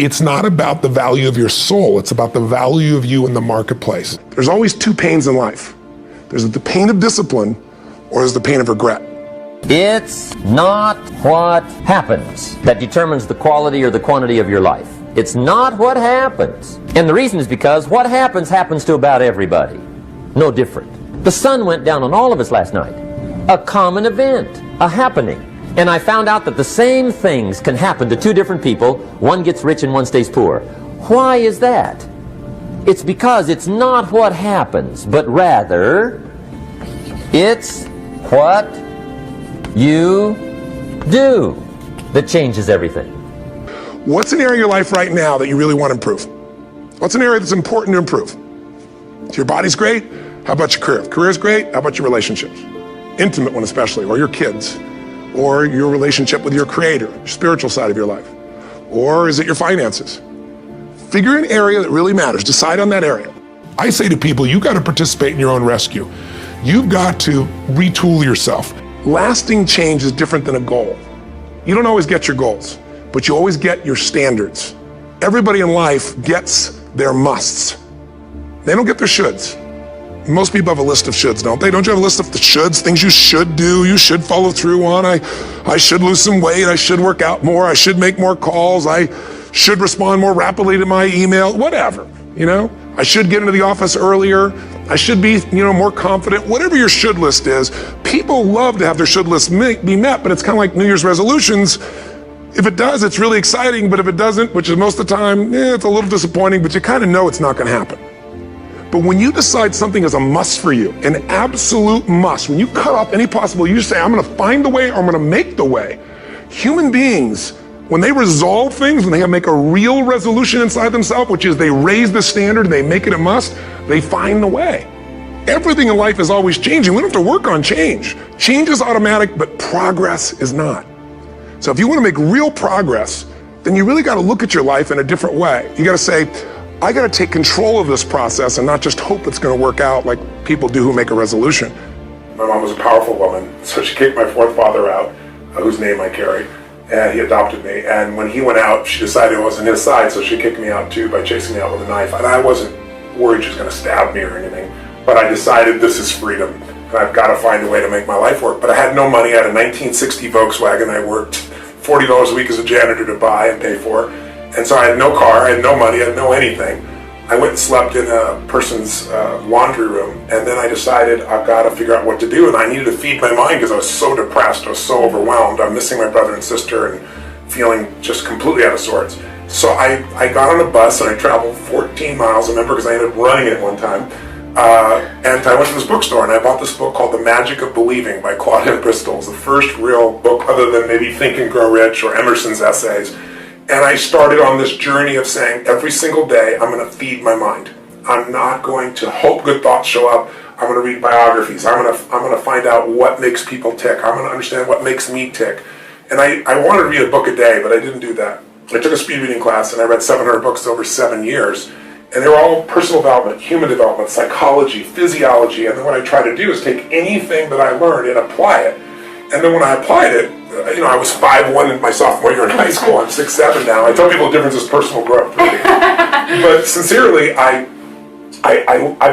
It's not about the value of your soul. It's about the value of you in the marketplace. There's always two pains in life. There's the pain of discipline, or there's the pain of regret. It's not what happens that determines the quality or the quantity of your life. It's not what happens. And the reason is because what happens to about everybody. No different. The sun went down on all of us last night. A common event, a happening. And I found out that the same things can happen to two different people. One gets rich and one stays poor. Why is that? It's because it's not what happens, but rather it's what you do that changes everything. What's an area of your life right now that you really want to improve? What's an area that's important to improve? If your body's great, how about your career? If career's great, how about your relationships? Intimate one especially, or your kids, or your relationship with your creator, your spiritual side of your life. Or is it your finances? Figure an area that really matters. Decide on that area. I say to people, you got to participate in your own rescue. You've got to retool yourself. Lasting change is different than a goal. You don't always get your goals, but you always get your standards. Everybody in life gets their musts. They don't get their shoulds. Most people have a list of shoulds, don't they? Don't you have a list of the shoulds, things you should do, you should follow through on? I should lose some weight, I should work out more, I should make more calls, I should respond more rapidly to my email, whatever, you know? I should get into the office earlier, I should be, more confident, whatever your should list is. People love to have their should list be met, but it's kind of like New Year's resolutions. If it does, it's really exciting, but if it doesn't, which is most of the time, it's a little disappointing, but you kind of know it's not gonna happen. But when you decide something is a must for you, an absolute must, when you cut off any possible, you say, I'm gonna find the way or I'm gonna make the way. Human beings, when they resolve things, when they make a real resolution inside themselves, which is they raise the standard and they make it a must, they find the way. Everything in life is always changing. We don't have to work on change. Change is automatic, but progress is not. So if you wanna make real progress, then you really gotta look at your life in a different way. You gotta say, I got to take control of this process and not just hope it's going to work out like people do who make a resolution. My mom was a powerful woman, so she kicked my fourth father out, whose name I carry, and he adopted me. And when he went out, she decided it wasn't his side, so she kicked me out too by chasing me out with a knife. And I wasn't worried she was going to stab me or anything, but I decided this is freedom, and I've got to find a way to make my life work. But I had no money. I had a 1960 Volkswagen I worked $40 a week as a janitor to buy and pay for. And so I had no car, I had no money, I had no anything. I went and slept in a person's laundry room, and then I decided I've got to figure out what to do, and I needed to feed my mind because I was so depressed, I was so overwhelmed. I'm missing my brother and sister and feeling just completely out of sorts. So I got on a bus and I traveled 14 miles, I remember, because I ended up running it one time. And I went to this bookstore and I bought this book called The Magic of Believing by Claudia Bristol. It's the first real book other than maybe Think and Grow Rich or Emerson's essays. And I started on this journey of saying every single day, I'm going to feed my mind. I'm not going to hope good thoughts show up. I'm going to read biographies. I'm going to find out what makes people tick. I'm going to understand what makes me tick. And I wanted to read a book a day, but I didn't do that. I took a speed reading class and I read 700 books over 7 years. And they were all personal development, human development, psychology, physiology. And then what I try to do is take anything that I learned and apply it. And then when I applied it, I was 5'1" in my sophomore year in high school. I'm 6'7" now. I tell people the difference is personal growth. But sincerely, I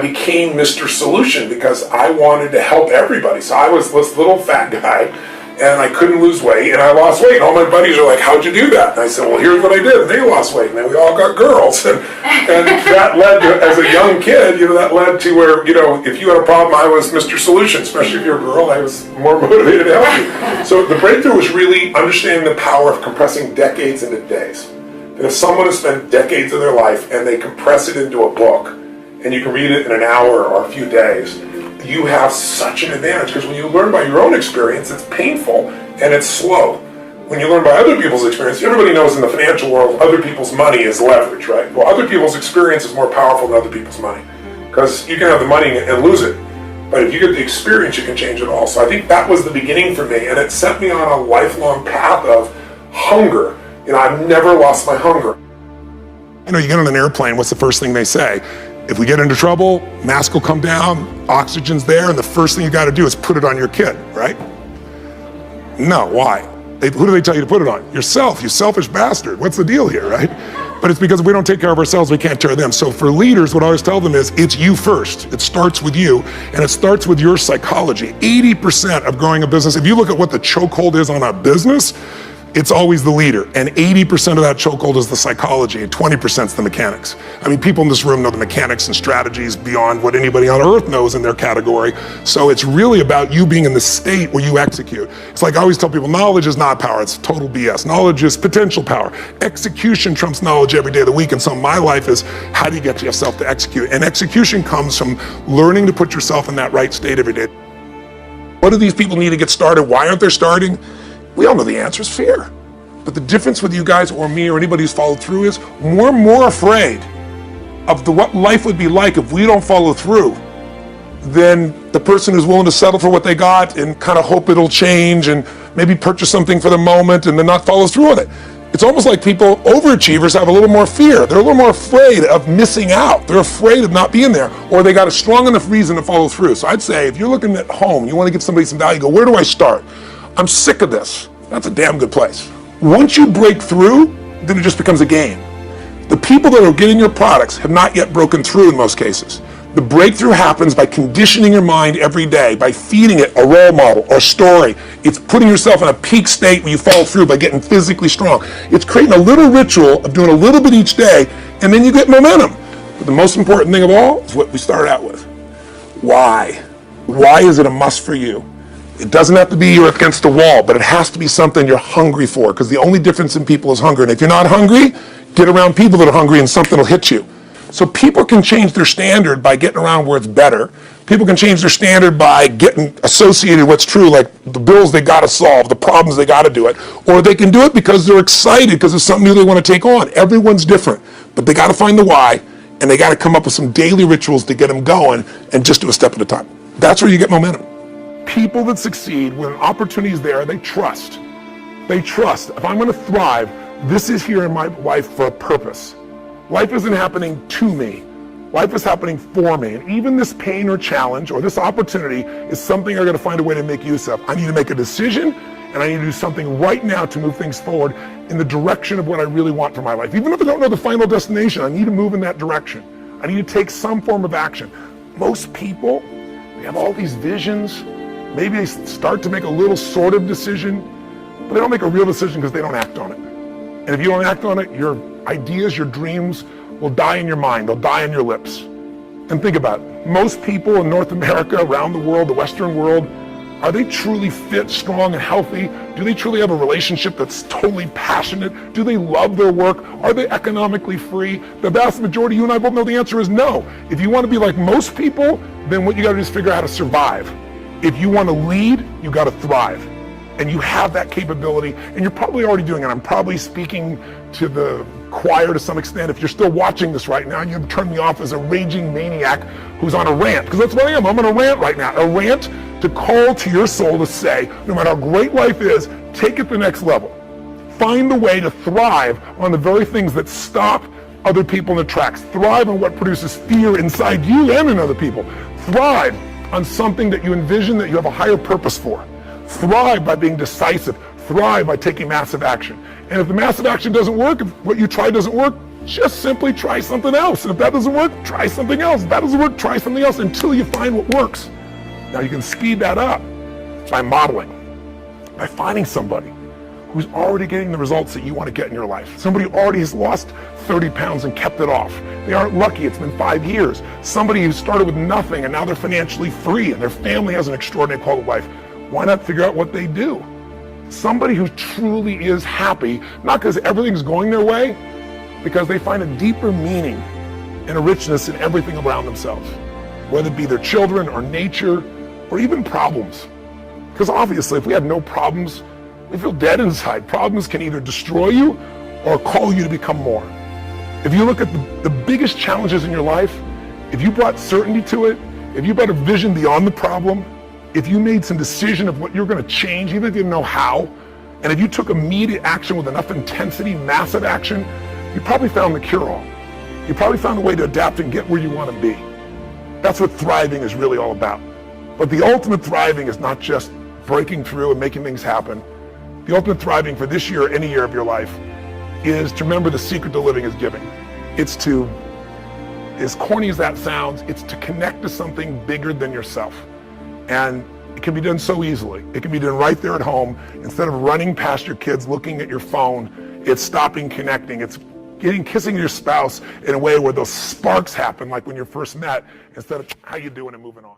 became Mr. Solution because I wanted to help everybody. So I was this little fat guy, and I couldn't lose weight, and I lost weight. And all my buddies are like, how'd you do that? And I said, well, here's what I did. And they lost weight, and then we all got girls. And that led to, as a young kid, that led to where, if you had a problem, I was Mr. Solution. Especially if you're a girl, I was more motivated to help you. So the breakthrough was really understanding the power of compressing decades into days. And if someone has spent decades of their life and they compress it into a book, and you can read it in an hour or a few days, you have such an advantage, because when you learn by your own experience, it's painful and it's slow. When you learn by other people's experience, everybody knows in the financial world, other people's money is leverage, right? Well, other people's experience is more powerful than other people's money, because you can have the money and lose it. But if you get the experience, you can change it all. So I think that was the beginning for me, and it set me on a lifelong path of hunger. I've never lost my hunger. You get on an airplane, what's the first thing they say? If we get into trouble, mask will come down, oxygen's there, and the first thing you got to do is put it on your kid, right? No, why? Who do they tell you to put it on? Yourself, you selfish bastard. What's the deal here, right? But it's because if we don't take care of ourselves, we can't take care of them. So for leaders, what I always tell them is, it's you first. It starts with you, and it starts with your psychology. 80% of growing a business, if you look at what the chokehold is on a business, it's always the leader. And 80% of that chokehold is the psychology, and 20% is the mechanics. I mean, people in this room know the mechanics and strategies beyond what anybody on earth knows in their category. So it's really about you being in the state where you execute. It's like I always tell people, knowledge is not power, it's total BS. Knowledge is potential power. Execution trumps knowledge every day of the week. And so my life is, how do you get yourself to execute? And execution comes from learning to put yourself in that right state every day. What do these people need to get started? Why aren't they starting? We all know the answer is fear. But the difference with you guys or me or anybody who's followed through is we're more afraid of what life would be like if we don't follow through than the person who's willing to settle for what they got and kind of hope it'll change and maybe purchase something for the moment and then not follow through on it. It's almost like people, overachievers, have a little more fear. They're a little more afraid of missing out. They're afraid of not being there, or they got a strong enough reason to follow through. So I'd say if you're looking at home, you want to give somebody some value, go, where do I start? I'm sick of this. That's a damn good place. Once you break through, then it just becomes a game. The people that are getting your products have not yet broken through in most cases. The breakthrough happens by conditioning your mind every day, by feeding it a role model or story. It's putting yourself in a peak state where you follow through by getting physically strong. It's creating a little ritual of doing a little bit each day, and then you get momentum. But the most important thing of all is what we started out with. Why? Why is it a must for you? It doesn't have to be you're against the wall, but it has to be something you're hungry for, because the only difference in people is hunger. And if you're not hungry, get around people that are hungry and something will hit you. So people can change their standard by getting around where it's better. People can change their standard by getting associated with what's true, like the bills they got to solve, the problems they got to do it. Or they can do it because they're excited because it's something new they want to take on. Everyone's different, but they got to find the why, and they got to come up with some daily rituals to get them going and just do a step at a time. That's where you get momentum. People that succeed, when an opportunity is there, they trust. They trust. If I'm going to thrive, this is here in my life for a purpose. Life isn't happening to me. Life is happening for me. And even this pain or challenge or this opportunity is something I got to find a way to make use of. I need to make a decision, and I need to do something right now to move things forward in the direction of what I really want for my life. Even if I don't know the final destination, I need to move in that direction. I need to take some form of action. Most people, they have all these visions. Maybe they start to make a little sort of decision, but they don't make a real decision because they don't act on it. And if you don't act on it, your ideas, your dreams will die in your mind. They'll die on your lips. And think about it. Most people in North America, around the world, the Western world, are they truly fit, strong, and healthy? Do they truly have a relationship that's totally passionate? Do they love their work? Are they economically free? The vast majority, you and I both know the answer is no. If you want to be like most people, then what you got to do is figure out how to survive. If you want to lead, you got to thrive. And you have that capability, and you're probably already doing it. I'm probably speaking to the choir to some extent. If you're still watching this right now, you've turned me off as a raging maniac who's on a rant, because that's what I am. I'm on a rant right now. A rant to call to your soul to say, no matter how great life is, take it to the next level. Find the way to thrive on the very things that stop other people in their tracks. Thrive on what produces fear inside you and in other people. Thrive on something that you envision that you have a higher purpose for. Thrive by being decisive. Thrive by taking massive action. And if the massive action doesn't work, if what you try doesn't work, just simply try something else. And if that doesn't work, try something else. If that doesn't work, try something else until you find what works. Now you can speed that up by modeling, by finding somebody who's already getting the results that you want to get in your life. Somebody who already has lost 30 pounds and kept it off. They aren't lucky, it's been 5 years. Somebody who started with nothing and now they're financially free and their family has an extraordinary quality of life. Why not figure out what they do? Somebody who truly is happy, not because everything's going their way, because they find a deeper meaning and a richness in everything around themselves, whether it be their children or nature or even problems. Because obviously, if we have no problems, we feel dead inside. Problems can either destroy you or call you to become more. If you look at the biggest challenges in your life, if you brought certainty to it, if you brought a vision beyond the problem, if you made some decision of what you're going to change, even if you didn't know how, and if you took immediate action with enough intensity, massive action, you probably found the cure-all. You probably found a way to adapt and get where you want to be. That's what thriving is really all about. But the ultimate thriving is not just breaking through and making things happen. The ultimate thriving for this year or any year of your life is to remember the secret to living is giving. It's to, as corny as that sounds, it's to connect to something bigger than yourself. And it can be done so easily. It can be done right there at home. Instead of running past your kids, looking at your phone, it's stopping connecting. It's kissing your spouse in a way where those sparks happen, like when you first met, instead of how you doing and moving on.